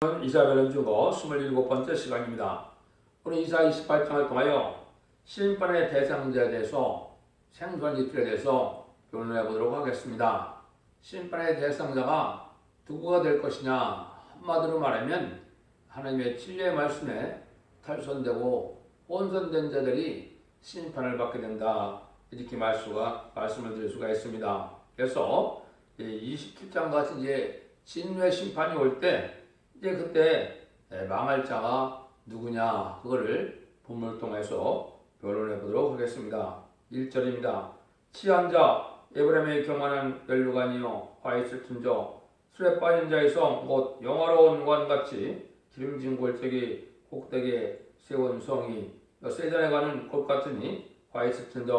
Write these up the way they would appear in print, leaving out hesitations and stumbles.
이사벨은 중고 27번째 시간입니다. 오늘 이사 28장을 통하여 심판의 대상자에 대해서 생존 이틀에 대해서 변론해 보도록 하겠습니다. 심판의 대상자가 누구가 될 것이냐, 한마디로 말하면 하나님의 진리의 말씀에 탈선되고 혼선된 자들이 심판을 받게 된다, 이렇게 말씀을 드릴 수가 있습니다. 그래서 27장 같이 이제 진노의 심판이 올 때 이제 그때 망할 자가 누구냐, 그거를 본문을 통해서 변론해 보도록 하겠습니다. 1절입니다. 취한 자, 에브라임의 교만한 멸류관이요 화에 슬픈 자, 술에 빠진 자에서 곧 영화로운 관같이 기름진 골짜기 꼭대기에 세운 성이 세잔에 가는 곳 같으니 화에 슬픈 자.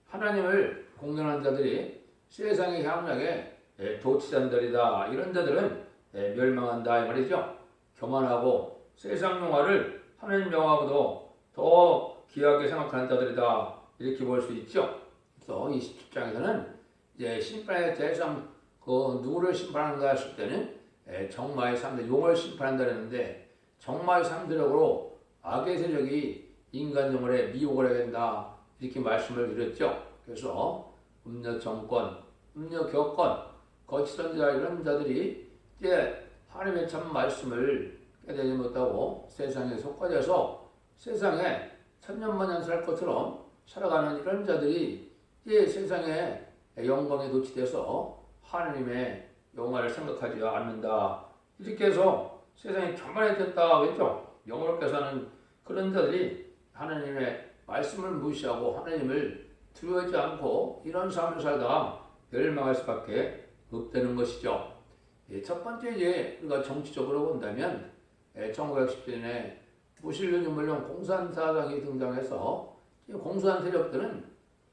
하나님을 공경한 자들이 세상의 향락에 도취자들이다. 이런 자들은 멸망한다 이 말이죠. 교만하고 세상 영화를 하나님 영화보다 더 귀하게 생각하는 자들이다, 이렇게 볼 수 있죠. 그래서 27장에서는 이제 심판의 대상, 누구를 심판하는가 했을 때는 정마의 3대 용을 심판한다 했는데, 정마의 3대력으로 악의 세력이 인간 영혼에 미혹을 해야 된다, 이렇게 말씀을 드렸죠. 그래서 음녀 정권, 음녀 교권, 거치던 자, 이런 자들이 이제 하나님의 참 말씀을 깨닫지 못하고 세상에 속아져서 세상에 천년만년 살 것처럼 살아가는 이런 자들이 이제 세상에 영광에 도취돼서 하나님의 영광을 생각하지 않는다, 이렇게 해서 세상이 교만해졌다 그랬죠. 영어롭게 사는 그런 자들이 하나님의 말씀을 무시하고 하나님을 두려워하지 않고 이런 삶을 살다가 멸망할 수밖에 없다는 것이죠. 첫 번째 이제 우리가 정치적으로 본다면 1910년에 무신론이물론 공산사상이 등장해서 공산 세력들은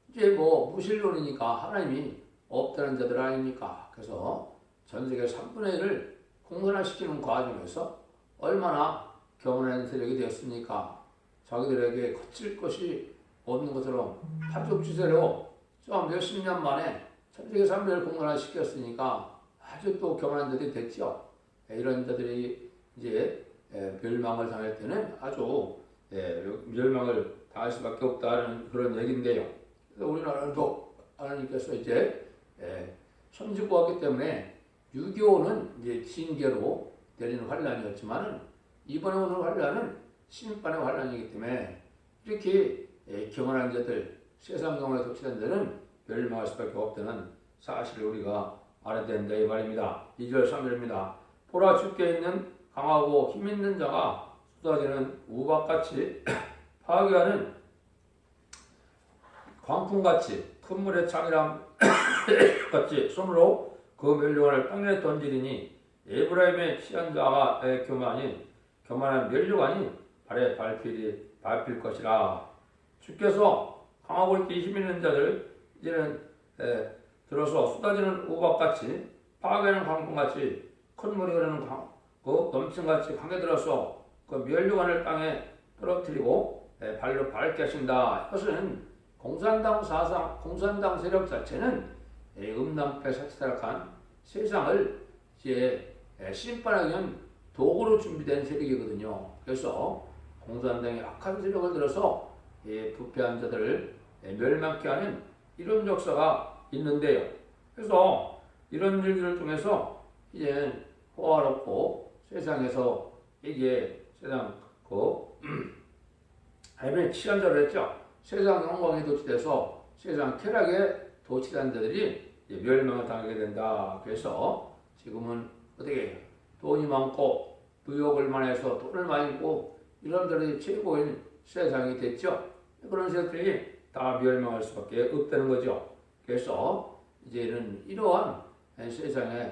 이제 무신론이니까 하나님이 없다는 자들 아닙니까? 그래서 전 세계 3분의 1을 공산화시키는 과정에서 얼마나 교만한 세력이 되었습니까? 자기들에게 거칠 것이 없는 것처럼 파죽지세로 좀 몇십 년 만에 전 세계 3분의 1을 공산화시켰으니까 아주 또 교만한 자들이 됐죠. 이런 자들이 이제 멸망을 당할 때는 아주 멸망을 당할 수밖에 없다는 그런 얘기인데요. 그래서 우리나라도 하나님께서 이제 손짓고 왔기 때문에 6.25는 이제 징계로 내리는 환란이었지만은 이번에 오는 환란은 심판의 환란이기 때문에 이렇게 교만한 자들, 세상 영혼에 도취된 자들은 멸망할 수밖에 없다는 사실을 우리가 알아야 된다 이 말입니다. 2절 3절입니다. 보라, 주께 있는 강하고 힘 있는 자가 쏟아지는 우박같이 파괴하는 광풍같이 큰 물의 창이람 같이 손으로 그 멸류관을 땅에 던지리니 에브라임의 취한 자가 교만한 멸류관이 발에 밟힐 것이라. 주께서 강하고 이렇게 힘 있는 자들 이제는 들어서 쏟아지는 우박같이 파괴하는 광풍같이 큰 물이 흐르는 넘침같이 강에 들어서 그 멸류관을 땅에 떨어뜨리고 발로 밟게 하신다. 이것은 공산당 사상, 공산당 세력 자체는 음란패 사치사락한 세상을 이제 심판하기 위한 도구로 준비된 세력이거든요. 그래서 공산당의 악한 세력을 들어서 부패한 자들을 멸망케 하는 이런 역사가 있는데요. 그래서 이런 일들을 통해서 이제 호화롭고 세상에서 이게 세상 하나님의 취한 자를 했죠. 세상 영광에 도취돼서 세상 쾌락에 도취된 자들이 멸망을 당하게 된다. 그래서 지금은 어떻게 돈이 많고 무역을 많이 해서 돈을 많이 있고 이런 들이 최고인 세상이 됐죠. 그런 세력들이 다 멸망할 수밖에 없다는 거죠. 그래서 이제는 이러한 세상에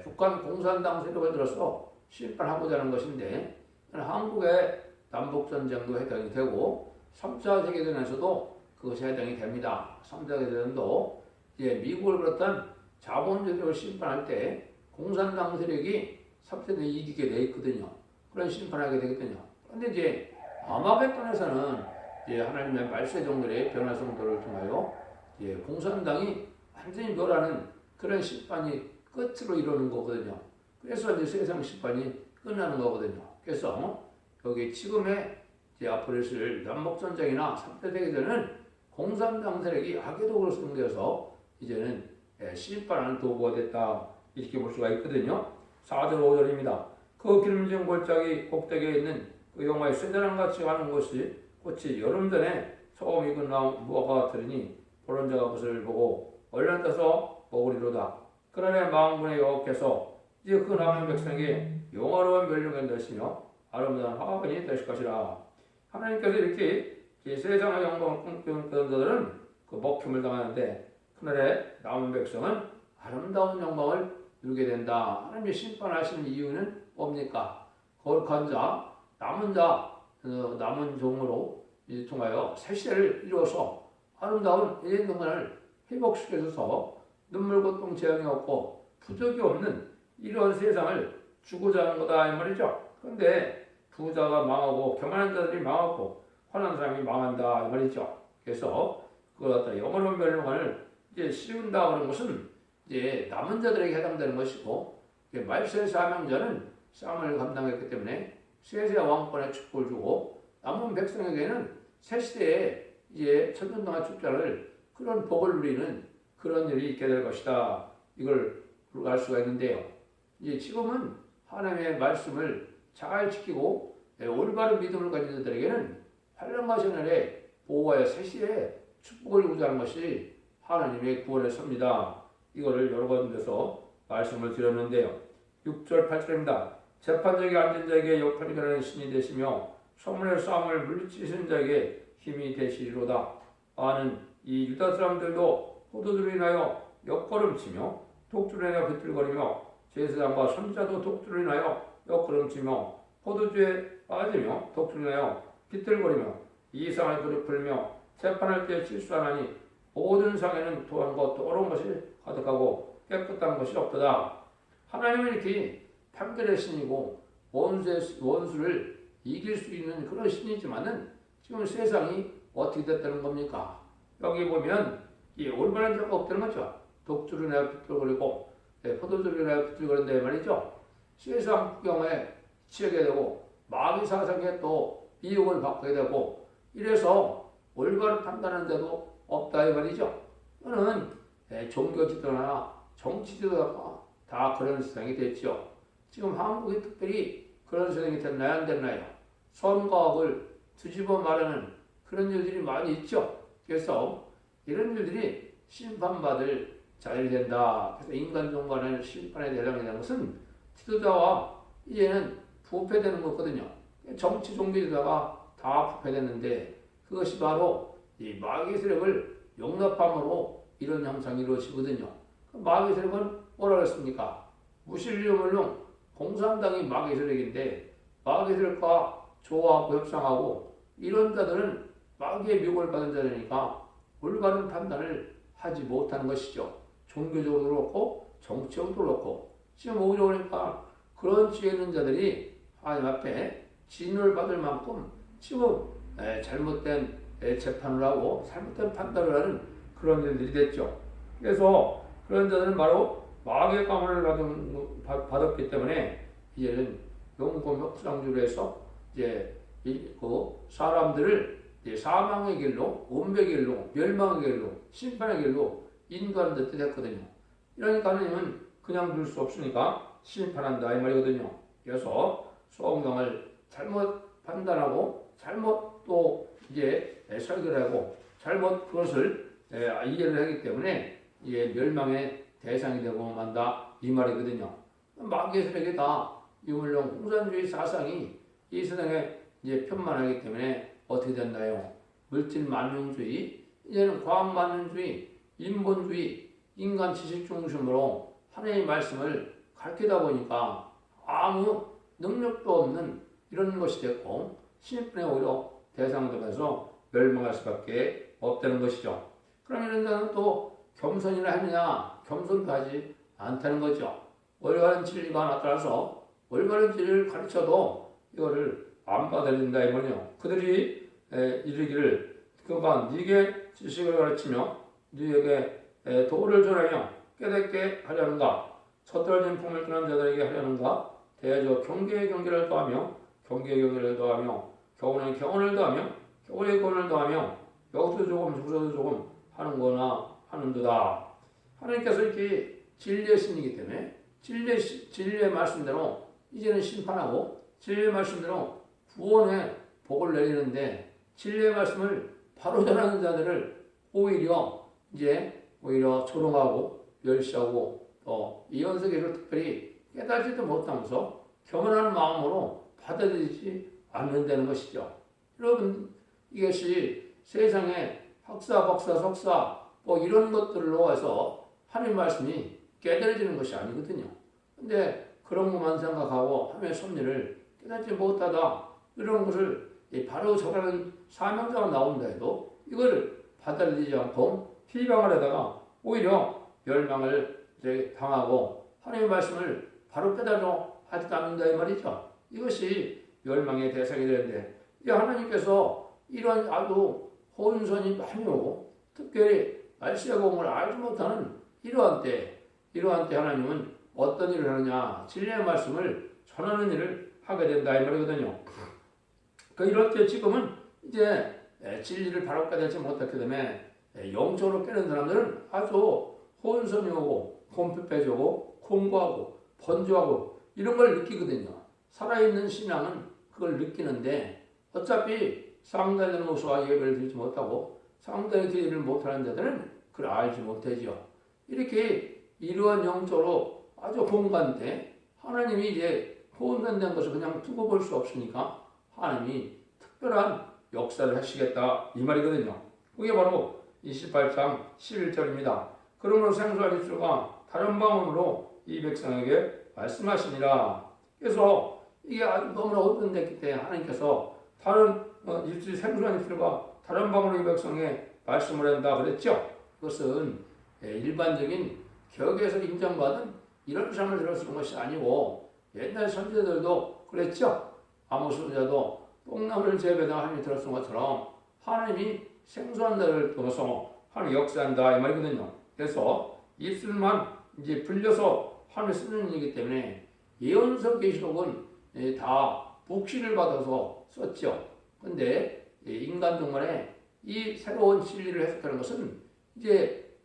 북한 공산당 세력을 들어서 심판하고자 하는 것인데, 한국의 남북전쟁도 해당이 되고 3차 세계대전에서도 그것이 해당이 됩니다. 3차 세계대전도 이제 미국을 그렇던 자본주의를 심판할 때 공산당 세력이 3세대 이기게 돼 있거든요. 그런 심판하게 되거든요. 그런데 이제 아마겟돈에서는 이제 하나님의 말세종들의 변화성도를 통하여 공산당이 완전히 멸하는 그런 심판이 끝으로 이루는 거거든요. 그래서 이제 세상 심판이 끝나는 거거든요. 그래서 여기 지금의 이제 앞으로 있을 남북전쟁이나 3대 대전은 공산당 세력이 악의적으로 사용되어서 이제는 심판하는 도구가 됐다. 이렇게 볼 수가 있거든요. 4절 5절입니다. 그 기름진 골짜기 꼭대기에 있는 그 영화의 쇠자랑 같이 가는 것이 꽃이 여름 전에 처음 익은 무화과 들으니 보는 자가 그것을 보고 얼른 떠서 먹으리로다. 그러나 망군의 여호와께서 이제 그 남은 백성에게 영화로운 멸류관이 되시며 아름다운 화관이 되실 것이라. 하나님께서 이렇게 세상의 영광을 꿈꾸는 자들은 그 먹힘을 당하는데 그날에 남은 백성은 아름다운 영광을 누리게 된다. 하나님이 심판하시는 이유는 뭡니까? 거룩한 자, 남은 종으로 통하여 새 시대를 이루어서 아름다운 예전 동안을 회복시켜줘서 눈물 고통 재앙이 없고 부족이 없는 이런 세상을 주고자 하는 거다 이 말이죠. 그런데 부자가 망하고 교만한 자들이 망하고 화난 사람이 망한다 이 말이죠. 그래서 그걸 갖다 영원한 멸망을 이제 씌운다 그런 것은 이제 남은 자들에게 해당되는 것이고 말세 사명자는 싸움을 감당했기 때문에 세세 왕권의 축복을 주고 남은 백성에게는 새 시대에 이제 천년 동안 축자를 그런 복을 누리는 그런 일이 있게 될 것이다. 이걸 알 수가 있는데요. 이제 지금은 하나님의 말씀을 잘 지키고 올바른 믿음을 가진 자들에게는 환란과 재난에 보호하여 새 시대에 축복을 구하는 것이 하나님의 구원의 섭니다. 이거를 여러 군데서 말씀을 드렸는데요. 6절 8절입니다. 재판장에 앉은 자에게 역할이 되는 신이 되시며 소문의 싸움을 물리치신 자에게 힘이 되시리로다. 아는 이 유다 사람들도 포도주로 인하여 역걸음치며 독주로 인하여 비틀거리며 제사장과 선지자도 독주로 인하여 역걸음치며 포도주에 빠지며 독주로 인하여 비틀거리며 이상을 돌이풀며 재판할 때 실수하나니 모든 상에는 도한과 더러운 것이 가득하고 깨끗한 것이 없도다. 하나님은 이렇게 판결의 신이고 원수를 이길 수 있는 그런 신이지만은 지금 세상이 어떻게 됐다는 겁니까? 여기 보면 이 올바른 자가 없다는 거죠. 독주를 내가 비틀거리고 포도주를 내가 비틀거린다 말이죠. 세상 구경에 치게 되고 마귀 사상에 또 미혹을 받게 되고 이래서 올바른 판단하는 자도 없다 이 말이죠. 이거는 종교 지도나 정치 지도가 다 그런 세상이 됐죠. 지금 한국이 특별히 그런 세상이 됐나요? 안 됐나요? 선거학을 뒤집어 말하는 그런 일들이 많이 있죠. 그래서 이런 일들이 심판받을 자들이 된다. 그래서 인간 종간의 심판의 대상이 되는 것은 지도자와 이제는 부패되는 거거든요. 정치 종교 지도자가 다 부패됐는데 그것이 바로 이 마귀 세력을 용납함으로 이런 형상이 이루어지거든요. 마귀 세력은 뭐라 그랬습니까? 무신론물론 공산당이 마귀 세력인데 마귀 세력과 조화하고 협상하고 이런 자들은 마귀의 미혹을 받은 자들이니까 올바른 판단을 하지 못하는 것이죠. 종교적으로 그렇고 정치적으로 그렇고 지금 오히려 그러니까 그런 지혜 있는 자들이 하나님 앞에 진노를 받을 만큼 지금 잘못된 재판을 하고 잘못된 판단을 하는 그런 일들이 됐죠. 그래서 그런 자들은 바로 마귀의 가문을 받았기 때문에 이제는 용공 협상주로 해서 이제 그 사람들을 이제 사망의 길로, 운명의 길로, 멸망의 길로, 심판의 길로 인도하는 듯 됐거든요. 이러니까 하나님은 그냥 둘 수 없으니까 심판한다 이 말이거든요. 그래서 성경을 잘못 판단하고 잘못 또 이제 설교를 하고 잘못 그것을 이해를 하기 때문에 이게 멸망의 대상이 되고 만다 이 말이거든요. 마귀의 세력이 다 유물론 공산주의 사상이 이 세상에 이제 편만하기 때문에 어떻게 된다요? 물질 만능주의, 이제는 과학 만능주의, 인본주의, 인간 지식 중심으로 하나님의 말씀을 가르치다 보니까 아무 능력도 없는 이런 것이 됐고 심판에 오히려 대상되면서 멸망할 수밖에 없다는 것이죠. 그럼 이런 자는 또 겸손이나 하느냐? 겸손도 하지 않다는 거죠. 올바른 진리가 나타나서 올바른 진리를 가르쳐도 이거를 안 받아들인다 이거요. 그들이 이르기를 그가 네게 지식을 가르치며 네게 도를 전하며 깨닫게 하려는가? 서떨진 품을 떠난 자들에게 하려는가? 대저 경계에 경계를 더하며 경계에 경계를 더하며 교훈에 교훈을 더하며 교훈에 교훈을 더하며 여기서 조금 저기서도 조금 하는 거나 하는도다. 하나님께서 이렇게 진리의 신이기 때문에 진리의 말씀대로 이제는 심판하고 진리의 말씀대로 구원의 복을 내리는데 진리의 말씀을 바로 전하는 자들을 오히려 조롱하고 멸시하고 또 이언석에서 특별히 깨달지도 못하면서 교만하는 마음으로 받아들이지 않는다는 것이죠. 여러분 이것이 세상에 학사, 박사, 석사 뭐 이런 것들로 해서 하나님 말씀이 깨달아지는 것이 아니거든요. 근데 그런 것만 생각하고 하나님의 섭리를 깨닫지 못하다 이런 것을 바로 저가는 사명자가 나온다 해도 이걸 받아들이지 않고 피방을 하다가 오히려 멸망을 당하고 하나님의 말씀을 바로 깨달아 하지 않는다 이 말이죠. 이것이 멸망의 대상이 되는데 하나님께서 이런 아주 혼선이 많이 오고 특별히 말씀의 공을 알지 못하는 이러한 때 하나님은 어떤 일을 하느냐 진리의 말씀을 전하는 일을 하게 된다 이 말이거든요. 이럴 때 지금은 이제 진리를 바로 깨닫지 못했기 때문에 영적으로 깨는 사람들은 아주 혼선이 오고 곰핍해지고 공고하고 번조하고 이런 걸 느끼거든요. 살아있는 신앙은 그걸 느끼는데 어차피 상단의 모습과 예배를 드리지 못하고 상단의 기도를 못하는 자들은 그걸 알지 못하죠. 이렇게 이러한 영적으로 아주 공간때 하나님이 이제 혼돈된 것을 그냥 두고 볼 수 없으니까 하나님이 특별한 역사를 하시겠다 이 말이거든요. 그게 바로 28장 11절입니다. 그러므로 생수한 입술과 다른 방언으로 이 백성에게 말씀하시니라. 그래서 이게 아주 너무나 오픈됐기 때문에 하나님께서 생수한 입술과 다른 방언으로 이 백성에 말씀을 한다 그랬죠. 그것은 일반적인 격에서 인정받은 이런 사람을 들어쓰는 것이 아니고 옛날 선지자들도 그랬죠. 아모스 선지자도 똥나무를 재배하다 하나님이 들어쓴 것처럼 하나님이 생수한 자를 통해서 하나님 역사한다 이 말이거든요. 그래서 입술만 이제 불려서 하나님 쓰는 일이기 때문에 예언서 계시록은 다 복신을 받아서 썼죠. 근데 인간 동안에 이 새로운 진리를 해석하는 것은 이제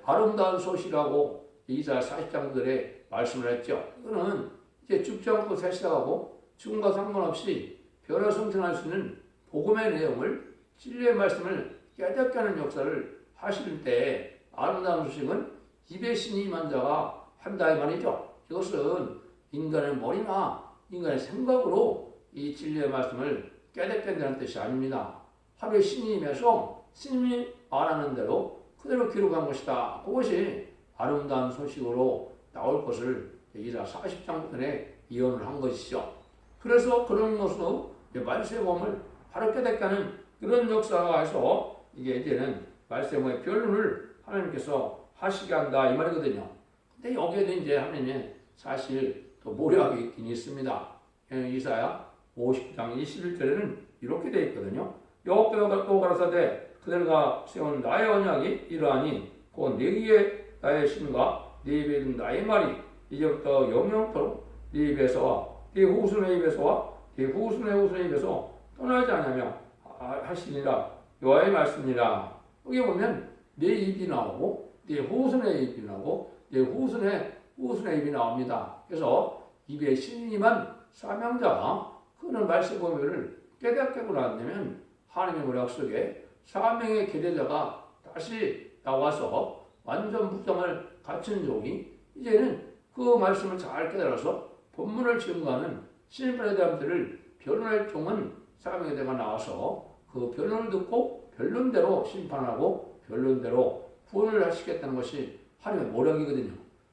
아름다운 소식이라고 이사야 40장들에 말씀을 했죠. 이거는 이제 죽지 않고 새시다하고 죽음과 상관없이 변화 성천할 수 있는 복음의 내용을 진리의 말씀을 깨닫게 하는 역사를 하실 때 아름다운 소식은 입에 신이 임한 자가 한다 이 말이죠. 이것은 인간의 머리나 인간의 생각으로 이 진리의 말씀을 깨닫게 한다는 뜻이 아닙니다. 하루에 신이 임해서 신이 말하는 대로 그대로 기록한 것이다. 그것이 아름다운 소식으로 나올 것을 이사 40장 전에 예언을 한 것이죠. 그래서 그런 것으로 말세의 몸을 바로 깨닫게 하는 그런 역사가 해서 이게 이제는 말세의 몸의 변론을 하나님께서 하시게 한다 이 말이거든요. 근데 여기에도 이제 하나님이 사실 또 모략이 있긴 있습니다. 이사야 50장 21절에는 이렇게 되어 있거든요. 여호와께서 또 가라사대 그들과 세운 나의 언약이 이러하니 곧 내기에 나의 신과 네 입에 있는 나의 말이 이제부터 영영토록 네 입에서와 네 후손의 입에서와 네 후손의 후손의 입에서 떠나지 않으며 하시니라. 여호와의 말씀이라. 여기 보면 네 입이 나오고 네 후손의 입이 나오고 네 후손의 입이 나옵니다. 그래서 입에 신임한 사명자가 그는 말씀 보면을 깨닫게 하고 나면 하나님의 모략 속에 사명의 계대자가 다시 나와서 완전 무장을 갖춘 종이 이제는 그 말씀을 잘 깨달아서 본문을 증거하는 신입반의 대함들을 변론할 종은 사명의 대가 나와서 그 변론을 듣고 변론대로 심판하고 변론대로 구원을 하시겠다는 것이 하나님의 모략이거든요.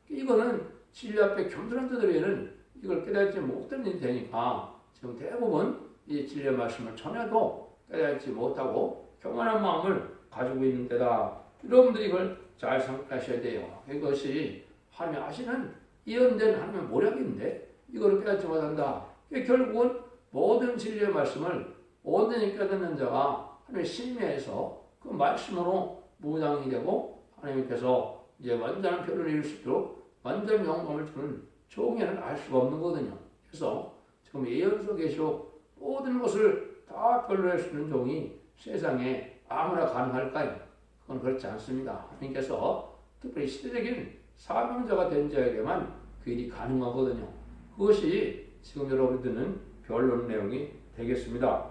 이거는 진리 앞에 겸손한 자들에게는 이걸 깨닫지 못하는 일이 되니까 지금 대부분 이 진리의 말씀을 전해도 깨닫지 못하고 교만한 마음을 가지고 있는 데다. 여러분들이 이걸 잘 생각하셔야 돼요. 이것이 하나님이 아시는 예언된 하나님의 모략인데 이거를 깨닫지 못한다. 결국은 모든 진리의 말씀을 온전히 깨닫는 자가 하나님의 심리에서 그 말씀으로 무장이 되고 하나님께서 이제 완전한 표를 이룰 수 있도록 완전 영광을 주는 종에는 알 수가 없는 거거든요. 그래서 지금 예언서 계시록 모든 것을 다 변론할 수 있는 종이 세상에 아무나 가능할까요? 그건 그렇지 않습니다. 하나님께서 특별히 시대적인 사명자가 된 자에게만 그 일이 가능하거든요. 그것이 지금 여러분이 듣는 변론 내용이 되겠습니다.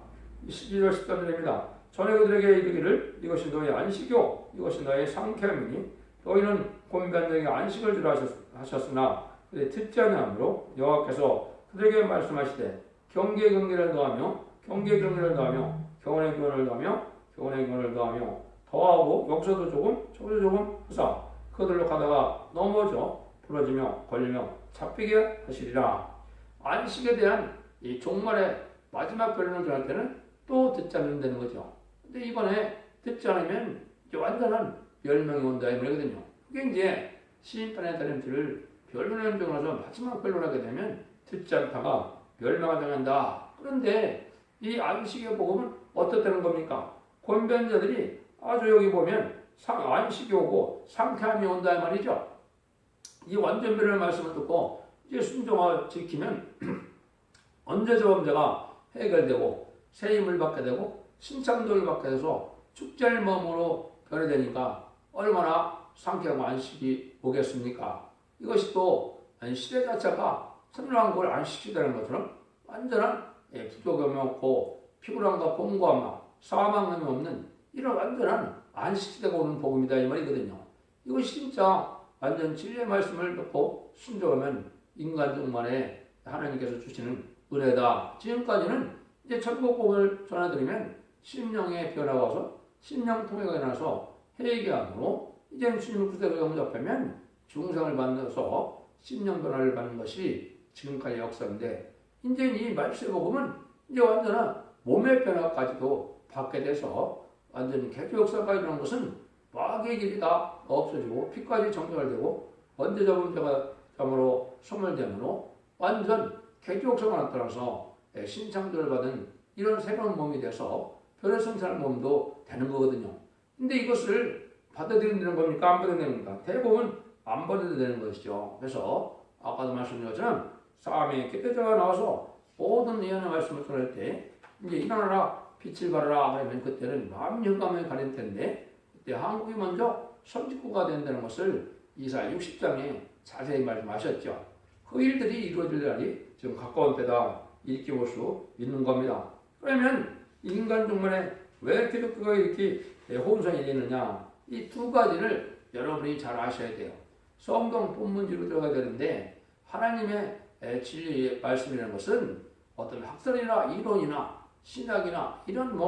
12절 13절입니다. 전에 그들에게 이르기를 이것이 너의 안식이요 이것이 너의 상쾌함이니 너희는 곤변장에 안식을 주라 하셨으나 그들이 듣지 아니하므로 여호와께서 그들에게 말씀하시되 경계에 경계를 더하며 경계에 경계를 더하며 교훈에 교훈을 더하며 교훈에 교훈을 더하며 더하고 여기서도 조금 저기서 조금 하사 그들로 가다가 넘어져 부러지며 걸리며 잡히게 하시리라. 안식에 대한 이 종말의 마지막 변론을 전할 때는 또 듣지 않는다는 거죠. 근데 이번에 듣지 않으면 이제 완전한 멸망이 온다 이 말이거든요. 그게 이제 시인판의 다림질을 변론을 정해서 마지막 변론하게 되면 듣지 않다가 멸망을 당한다. 그런데 이 안식의 복음은 어떻다는 겁니까? 권변자들이 아주 여기 보면 안식이 오고 상쾌함이 온다 이 말이죠. 이 완전 변론의 말씀을 듣고 이제 순종하고 지키면 언제 저 문제가 해결되고 새 힘을 받게 되고 신창도를 받게 돼서 축제의 마음으로 변해되니까 얼마나 상쾌하고 안식이 오겠습니까? 이것이 또 시대 자체가 선량한 걸 안식시되는 것처럼 완전한 부족함이 없고 피곤함과 공고함과 사망함이 없는 이런 완전한 안식시대가 오는 복음이다 이 말이거든요. 이것이 진짜 완전 진리의 말씀을 듣고 순종하면 인간 중만에 하나님께서 주시는 은혜다. 지금까지는 이제 천국 복음을 전해드리면 심령의 변화가 와서 심령 통해가 일어나서 회개함으로 이제는 주님을 구세주로 영접하면 중생을 만나서 심령 변화를 받는 것이 지금까지 역사인데 이제 이 말씀의 복음은 이제 완전한 몸의 변화까지도 받게 돼서 완전히 개조 역사가 일어난 것은 마귀의 길이 다 없어지고 피까지 정결되고 언제 잡은 자가 잠으로 소멸되므로 완전 개조 역사가 나타나서 신창조를 받은 이런 새로운 몸이 돼서 변화 성찰한 몸도 되는 거거든요. 근데 이것을 받아들이는 겁니까? 안 받아들이는 겁니까? 대부분 안 받아들이는 것이죠. 그래서 아까도 말씀드린 것처럼 싸움에 기대자가 나와서 모든 예언의 말씀을 전할 때 이제 일어나라 빛을 발하라 하면 그때는 마음 영감에 가릴 텐데 그때 한국이 먼저 선진국가 된다는 것을 이사야 60장에 자세히 말씀하셨죠. 그 일들이 이루어질 날이 지금 가까운 때다 이렇게 볼 수 있는 겁니다. 그러면 인간 중간에 왜 기독교가 이렇게 혼선이 되느냐? 이 두 가지를 여러분이 잘 아셔야 돼요. 성경 본문지로 들어가야 되는데 하나님의 진리의 말씀이라는 것은 어떤 학설이나 이론이나 신학이나 이런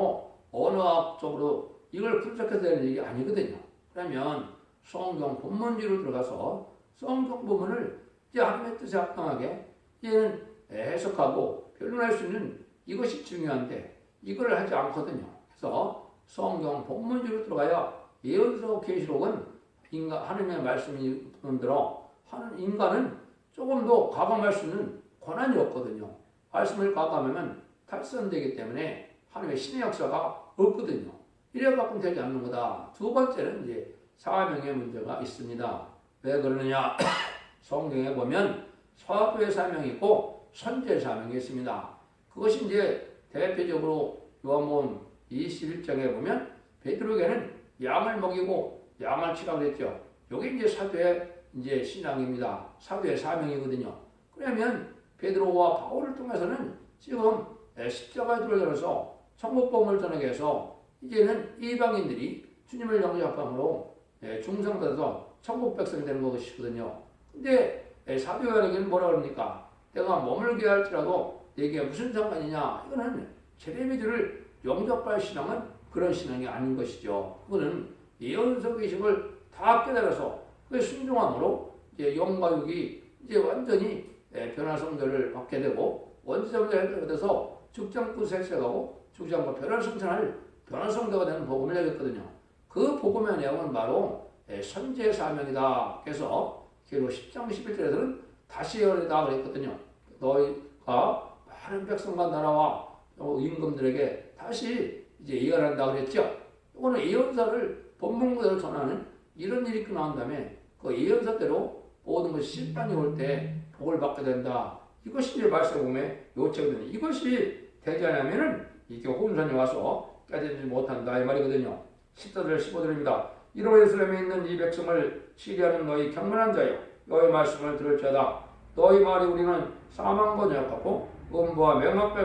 언어학적으로 이걸 분석해서 되는 일이 아니거든요. 그러면 성경 본문지로 들어가서 성경 본문을 이제 하나님의 뜻에 합당하게 이제는 해석하고 변론할 수 있는 이것이 중요한데 이걸 하지 않거든요. 그래서 성경 본문지로 들어가야 예언서 계시록은 하나님의 말씀이 들어 하는 인간은 조금 더 가감할 수 있는 권한이 없거든요. 말씀을 가감하면 탈선되기 때문에 하나님의 신의 역사가 없거든요. 이래갖고 되지 않는 거다. 두 번째는 이제 사명의 문제가 있습니다. 왜 그러느냐? 성경에 보면 사도의 사명이 있고 선지의 사명이 있습니다. 그것이 이제 대표적으로 요한복음 21장에 보면 베드로에게는 양을 먹이고 양을 치라고 그랬죠. 이게 이제 사도의 이제 신앙입니다. 사도의 사명이거든요. 그러면 베드로와 바울을 통해서는 지금 십자가에 들어서 천국복음을 전하게 해서 이제는 이방인들이 주님을 영접함으로 중생돼서 천국 백성이 되는 것이거든요. 근데 사도 요한에게는 뭐라 그럽니까? 내가 머물게 할지라도 내게 무슨 상관이냐? 이거는 제레미들을 영접할 신앙은 그런 신앙이 아닌 것이죠. 그거는 예언서 계시를 다 깨달아서 그 순종함으로 이제 영과 육이 이제 완전히 변화성들을 받게 되고 원죄자보다 해결돼서 죽장구 색색하고 죽지 않고 변화성천할 변화성대가 되는 복음을 내렸거든요. 그 복음의 내용은 바로 선지의 사명이다. 그래서 기록 10장 11절에서는 다시 예언이다 그랬거든요. 너희가 많은 백성과 나라와 임금들에게 다시 이제 예언한다 그랬죠. 이거는 예언서를 본문 그대로 전하는 이런 일이 나온 다음에 그 예언서대로 모든 것이 심판이 올 때 복을 받게 된다. 이것이 이제 말세복음의 요체거든요. 이것이 되지 않으면은 이게 혼선이 와서 깨닫지 못한다 이 말이거든요. 14절 15절입니다. 이로 예루살렘에 있는 이 백성을 시기하는 너희 경건한 자여 너희 말씀을 들을지어다. 너희 말이 우리는 사망과 연약하고 음부와 맹악과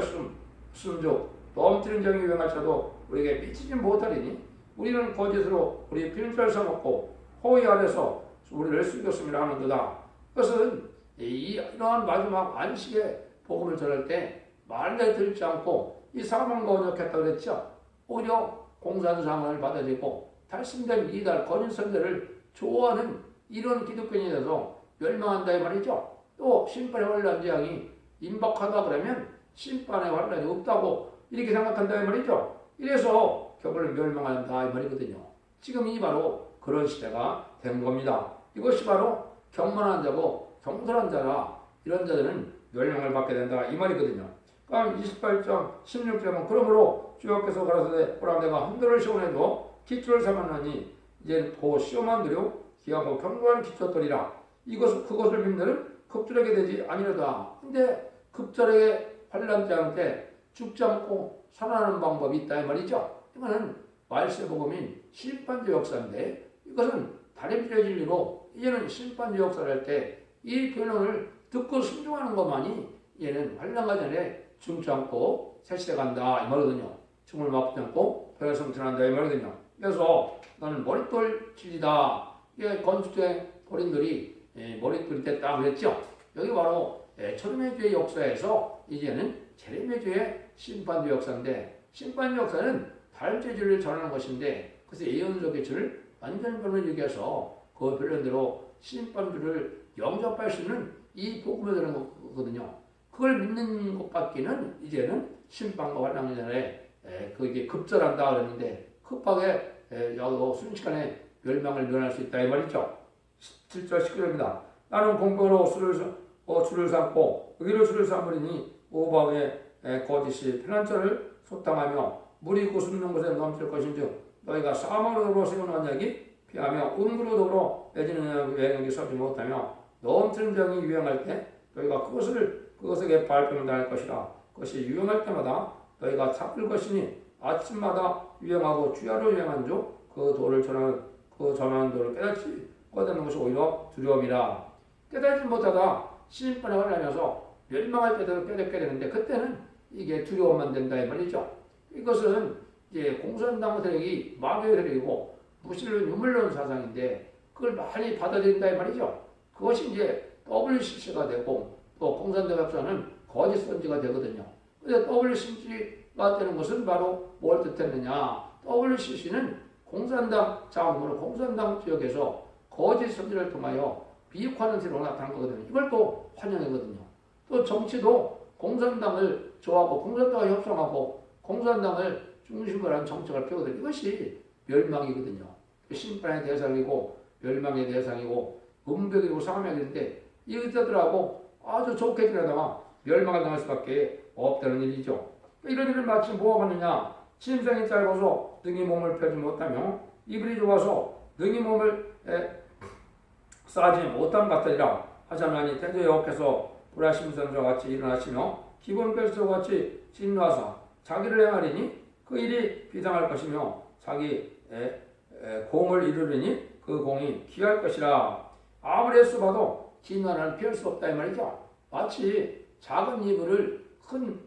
숨죽 넘치는 정이 유행할지라도 우리에게 미치지 못하리니 우리는 거짓으로 우리 필살 써먹고 호의 아래서 우리를 숙였음이라 하는도다. 그것은 이러한 마지막 안식의 복음을 전할 때 말에 들지 않고 이 사망과 언약했다고 그랬죠. 오히려 공산상을 받아들이고 달성된 이달 거짓 선대를 좋아하는 이런 기독교인이 돼서 멸망한다 이 말이죠. 또 심판의 환란 재앙이 임박하다 그러면 심판의 환란이 없다고 이렇게 생각한다 이 말이죠. 이래서 결국은 멸망한다 이 말이거든요. 지금이 바로 그런 시대가 된 겁니다. 이것이 바로 경건한 자고 경솔한 자라 이런 자들은 멸망을 받게 된다 이 말이거든요. 그럼 28장 16절은 그러므로 주여께서 가라사대 보라 내가 한들을 시원해도 기초를 삼았나니 이제 곧 시험한 들여 귀하고 견고한 기초더리라. 그것을 믿는 급절하게 되지 아니로다. 근데 급절하게 환난 때한테 죽지 않고 살아나는 방법이 있다 이 말이죠. 이거는 말세복음인 심판주 역사인데 이것은 다림질의 진리로 이제는 심판주 역사를 할 때 이 변론을 듣고 순종하는 것만이 얘는 환난과 전에 죽지 않고 새시대 간다 이 말이거든요. 죽음을 맛보지 않고 배가 성천한다 이 말이거든요. 그래서 나는 머릿돌 진리다. 이게 건축대 어린들이 머릿돌이 됐다 그랬죠. 여기 바로 초림의주의 역사에서 이제는 제레미야주의 심판주 역사인데 심판주 역사는 다림질의 진리를 전하는 것인데 그래서 예언적의 진을 완전 변론을 얘기해서 그 변론대로 심판주를 영접할 수 있는 이 복음에 대한 거거든요. 그걸 믿는 것밖에는 이제는 심판과 환란 전에 그게 급절한다 그랬는데 급하게 여도 순식간에 멸망을 면할 수 있다 이 말이죠. 7절 19절입니다. 나는 공고로 줄을 삼고 의로 줄을 삼으리니 오방의 거짓이 피난처를 소탕하며 물이 구습는 곳에 넘칠 것인즉 너희가 사망으로 더불어 세운 언약이 피하며 은구로 더불어 맺지는 여행이 서지 못하며 넘치는 정이 유행할 때 너희가 그것에게 발병을 당할 것이라. 그것이 유행할 때마다 너희가 잡을 것이니 아침마다 유행하고 주야로 유행한 주 그 도를 전하는 도를 깨닫지 못하는 것이 오히려 두려움이라. 깨닫지 못하다 심판에 환란해서 멸망할 때도 깨닫게 되는데 그때는 이게 두려움만 된다 이 말이죠. 이것은 이제 공산당 세력이 마귀의 세력이고 무신론 유물론 사상인데 그걸 많이 받아들인다 이 말이죠. 그것이 이제 WCC가 되고 또 공산당 역사는 거짓 선지가 되거든요. 근데 WCC가 되는 것은 바로 뭘 뜻했느냐? WCC는 공산당 자원으로 공산당 지역에서 거짓 선지를 통하여 비육하는 세로 나타난 거거든요. 이걸 또 환영하거든요. 또 정치도 공산당을 좋아하고 공산당과 협상하고 공산당을 중심으로 한 정책을 펴거든요. 이것이 멸망이거든요. 심판의 대상이고 멸망의 대상이고 음벽이고 사명인데 이것들하고 아주 좋게 지내다가 멸망을 당할 수밖에 없다는 일이죠. 이런 일을 마치 뭐가 맞느냐? 심생이 짧아서 능히 몸을 펴지 못하며 이불이 좋아서 능히 몸을 싸지 못한 같으리라. 하자나니 태조 여호와께서 불화심선과 같이 일어나시며 기본 벨스와 같이 진노하사 자기를 행하리니 그 일이 비상할 것이며 자기 공을 이루리니 그 공이 귀할 것이라. 아무리 애써봐도 진노는 피할 수 없다 이 말이죠. 마치 작은 이불을 큰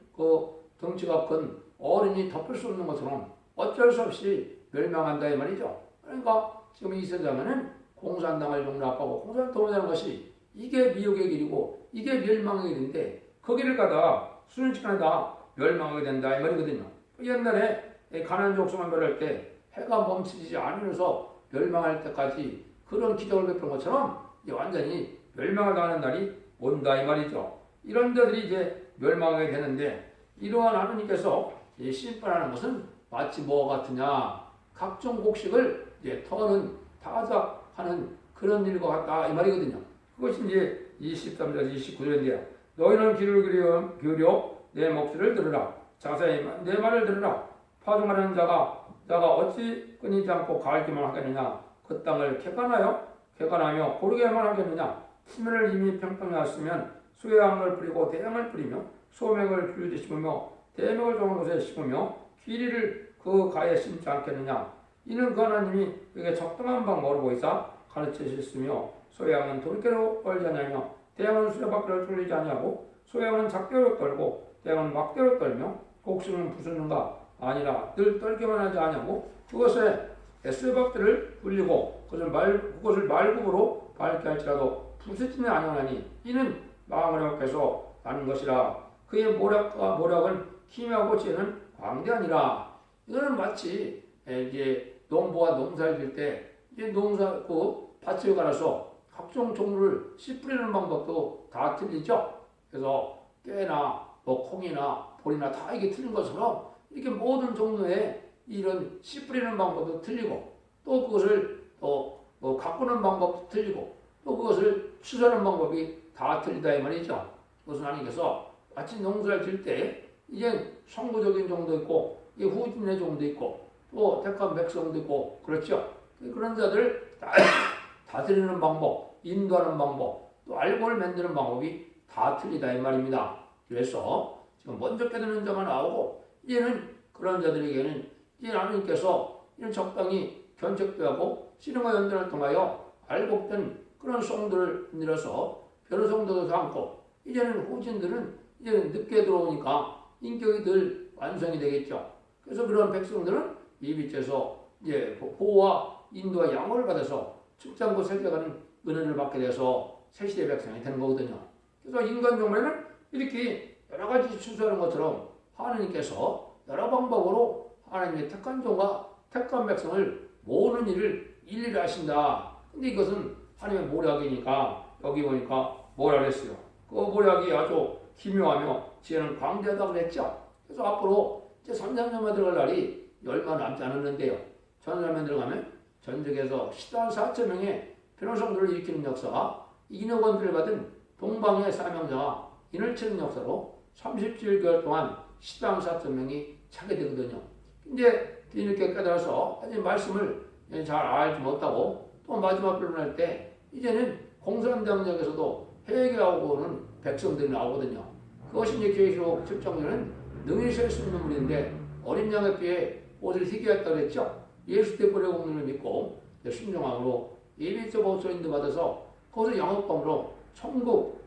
덩치가 큰 어른이 덮을 수 없는 것처럼 어쩔 수 없이 멸망한다 이 말이죠. 그러니까 지금 이 세상에는 공산당을 용납하고 공산당을 도모하는 것이 이게 미혹의 길이고 이게 멸망의 길인데 그 길을 가다 순식간에 다 멸망하게 된다 이 말이거든요. 옛날에 가나안 족속을 멸할 때 해가 멈추지 않으면서 멸망할 때까지 그런 기적을 베푼 것처럼 이제 완전히 멸망을 당하는 날이 온다 이 말이죠. 이런 자들이 이제 멸망하게 되는데 이러한 하느님께서 심판하는 것은 마치 뭐와 같으냐? 각종 곡식을 이제 터는 타작하는 그런 일과 같다 이 말이거든요. 그것이 이제 23절 29절인데요. 너희는 귀를 기울여 내 목소리를 들으라. 자세히 내 말을 들으라. 파종하는 자가 어찌 끊이지 않고 갈기만 하겠느냐? 그 땅을 개간하며 고르게만 하겠느냐? 수면을 이미 평평히 했으면 수양을 뿌리고 대양을 뿌리며 소맥을 불리듯 심으며 대맥을 좋은 곳에 심으며 귀리를 그 가에 심지 않겠느냐. 이는 그 하나님이 그에게 적당한 방법으로 보이사 가르치셨으며 소양은 돌개로 떨지 아니하며 대양은 수레바퀴를 돌리지 아니하고 소양은 작대로 떨고 대양은 막대로 떨며 곡식은 부수는가 아니라 늘 떨기만 하지 아니하고 그것에 수레바퀴를 돌리고 그것을 말굽으로 밟게 할지라도 부수지는 아니하나니 이는 마음을 회복해서 나는 것이라. 그의 모략은 기묘하고 지혜는 광대하니라. 이거는 마치 이제 농부가 농사를 질 때 이제 농사 밭을 갈아서 각종 종류를 씨 뿌리는 방법도 다 틀리죠. 그래서 깨나 콩이나 보리나 다 이게 틀린 것처럼 이렇게 모든 종류의 이런 씨 뿌리는 방법도 틀리고 또 그것을 가꾸는 방법도 틀리고 또 그것을 추수하는 방법이 다 틀리다 이 말이죠. 그것은 하나님께서 마치 농사를 질 때 이제 성부적인 종도 있고 후진의 종도 있고 또 택한 백성도 있고 그렇죠. 그런 자들을 다스리는 방법, 인도하는 방법, 또 알고를 만드는 방법이 다 틀리다 이 말입니다. 그래서 지금 먼저 깨닫는 자가 나오고 이제는 그런 자들에게는 이제 하나님께서 이런 적당히 견책되고 신앙과 연단을 통하여 알곡된 그런 성들을 늘어서 변호성도도 삼고 이제는 후진들은 이제는 늦게 들어오니까 인격이 늘 완성이 되겠죠. 그래서 그런 백성들은 이 빛에서 이제 보호와 인도와 양호를 받아서 축장고 세계가는 은혜를 받게 돼서 새시대 백성이 되는 거거든요. 그래서 인간 경우에는 이렇게 여러 가지 추수하는 것처럼 하나님께서 여러 방법으로 하나님의 택한 종과 택한 백성을 모으는 일을 일일이 하신다. 근데 이것은 하나님의 모략이니까 여기 보니까 뭐라 그랬어요? 그 모략이 아주 기묘하며 지혜는 광대하다고 그랬죠. 그래서 앞으로 이제 선장님에 들어갈 날이 얼마 남지 않았는데요. 선장님에 들어가면 전적에서 14만 명의 변호성들을 일으키는 역사, 인여권들을 받은 동방의 사명자와 인을 치는 역사로 37개월 동안 14만 명이 차게 되거든요. 근데 뒤늦게 깨달아서 아직 말씀을 잘 알지 못하고 또 마지막 변론할 때 이제는 공산당역에서도 회개하고는 백성들이 나오거든요. 그것이 이제 계시록 7장에는 능히 셀 수 있는 물인데 어린 양의 뼈에 옷을 희게 했다고 했죠. 예수 때 뿌려 먹는 을 믿고 순종함으로 예비적 보초인도 받아서 그것을 영업범으로 천국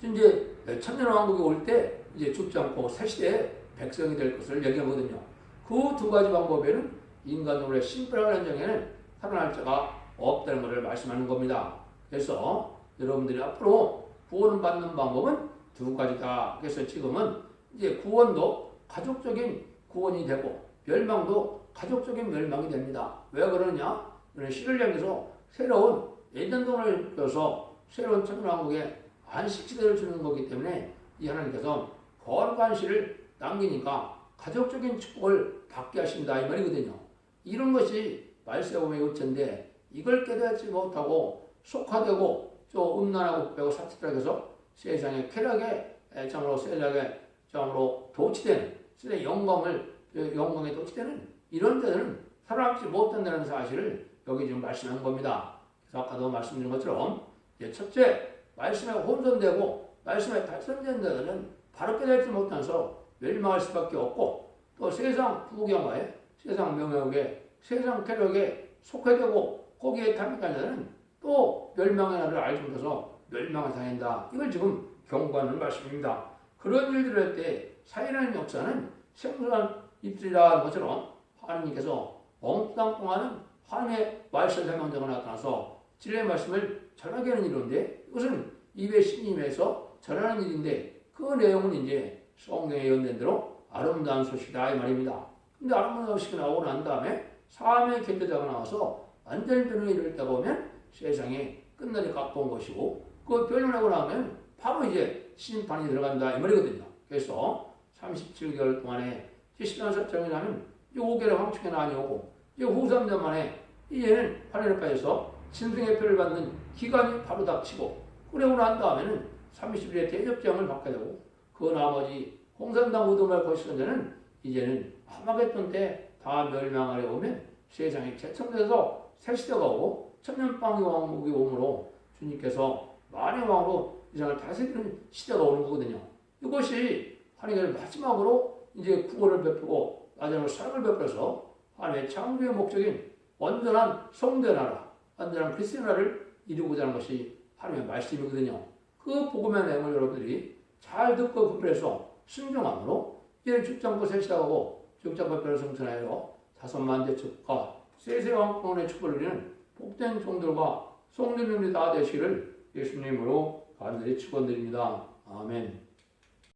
이제 천년왕국이 올 때 이제 죽지 않고 새시대의 백성이 될 것을 얘기하거든요. 그 두 가지 방법에는 인간으로의 심플한 현장에는 살아날 자가 없다는 것을 말씀하는 겁니다. 그래서 여러분들이 앞으로 구원을 받는 방법은 두 가지다. 그래서 지금은 이제 구원도 가족적인 구원이 되고 멸망도 가족적인 멸망이 됩니다. 왜 그러냐? 씨를 향해서 새로운 예전동을 펴서 새로운 천년왕국에 안식지대를 주는 거기 때문에 이 하나님께서 거룩한 씨를 남기니까 가족적인 축복을 받게 하신다 이 말이거든요. 이런 것이 말세움의 요체인데 이걸 깨닫지 못하고 속화되고 또 음란하고 빼고 사치를 해서 세상의 쾌락의 장으로 세상의 장으로 도취되는 세상의 영광에 도취되는 이런 데는 살아남지 못한다는 사실을 여기 지금 말씀한 겁니다. 그래서 아까도 말씀드린 것처럼 첫째 말씀에 혼선되고 말씀에 달성된 자들은 바로 깨닫지 못해서 멸망할 수밖에 없고 또 세상 부경화에 세상 명예욕에 세상 쾌락에 속해되고 거기에 탐닉한 자는 또 멸망의 날을 알지 못해서 멸망을 당한다. 이걸 지금 경고하는 말씀입니다. 그런 일들을 할 때 사이라는 역사는 생소한 입술이라는 것처럼 하나님께서 엉뚱한 동안은 하나님의 말씀 설명자가 나타나서 진리의 말씀을 전하게 하는 일인데 이것은 입의 신임에서 전하는 일인데 그 내용은 이제 성경에 예언된 대로 아름다운 소식이다 이 말입니다. 근데 아름다운 소식이 나오고 난 다음에 사람의 견제자가 나와서 완전히 변론에 이를 때가 오면 세상에 끝날이 가까운 것이고 그 변론하고 나면 바로 이제 심판이 들어간다 이 말이거든요. 그래서 37개월 동안에 14사정이 나면 5개월 황충에 나니 오고 이제 후 3년 만에 이제는 하늘에 빠져서 진승의 표를 받는 기간이 바로 닥치고 그러고 난 다음에는 30일의 대접장을 받게 되고 그 나머지 홍산당 우두말 거시던 자는 이제는 하마겟돈 때 다 멸망하려 오면 세상에 재청돼서 새 시대가 오고 천년빵의 왕국이 오므로 주님께서 만의 왕으로 이 세상을 다스리는 시대가 오는 거거든요. 이것이 하나님의 마지막으로 이제 구원을 베푸고 마지막으로 사랑을 베풀어서 하나님의 창조의 목적인 온전한 성도의 나라, 온전한 그리스도의 나라를 이루고자 하는 것이 하나님의 말씀이거든요. 그 복음의 내용을 여러분들이 잘 듣고 분별해서 순종함으로 이제는 죽장꽃에 시작하고 죽장꽃별을 성천하여 자손만대 축과 세세왕권의 축복을 누리는 복된 종들과 성도님들이 다 되시기를 예수님으로 간절히 축원드립니다. 아멘.